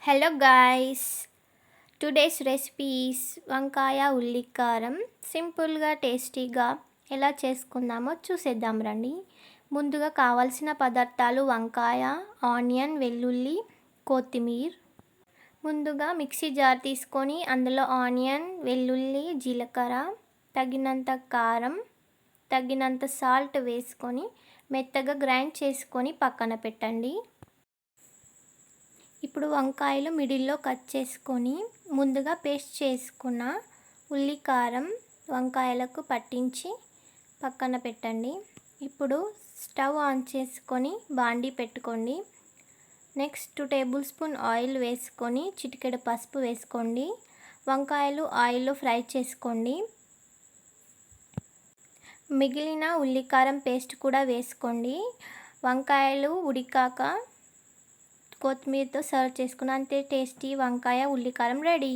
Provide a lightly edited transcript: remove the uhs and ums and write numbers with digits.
Hello guys, today's recipes వంకాయ ఉల్లికారం సింపుల్గా టేస్టీగా ఎలా చేసుకుందామో చూసేద్దాం రండి. ముందుగా కావాల్సిన పదార్థాలు వంకాయ, ఆనియన్, వెల్లుల్లి, కొత్తిమీర. ముందుగా మిక్సీ జార్ తీసుకొని అందులో ఆనియన్, వెల్లుల్లి, జీలకర్ర, తగినంత కారం, తగినంత సాల్ట్ వేసుకొని మెత్తగా గ్రైండ్ చేసుకొని పక్కన పెట్టండి. ఇప్పుడు వంకాయలు మిడిల్లో కట్ చేసుకొని ముందుగా పేస్ట్ చేసుకున్న ఉల్లికారం వంకాయలకు పట్టించి పక్కన పెట్టండి. ఇప్పుడు స్టవ్ ఆన్ చేసుకొని బాండీ పెట్టుకోండి. నెక్స్ట్ 2 టేబుల్ స్పూన్ ఆయిల్ వేసుకొని చిటికెడు పసుపు వేసుకోండి. వంకాయలు ఆయిల్లో ఫ్రై చేసుకోండి. మిగిలిన ఉల్లికారం పేస్ట్ కూడా వేసుకోండి. వంకాయలు ఉడికాక కొత్తిమీరతో సర్వ్ చేసుకున్న అంతే టేస్టీ వంకాయ ఉల్లికారం రెడీ.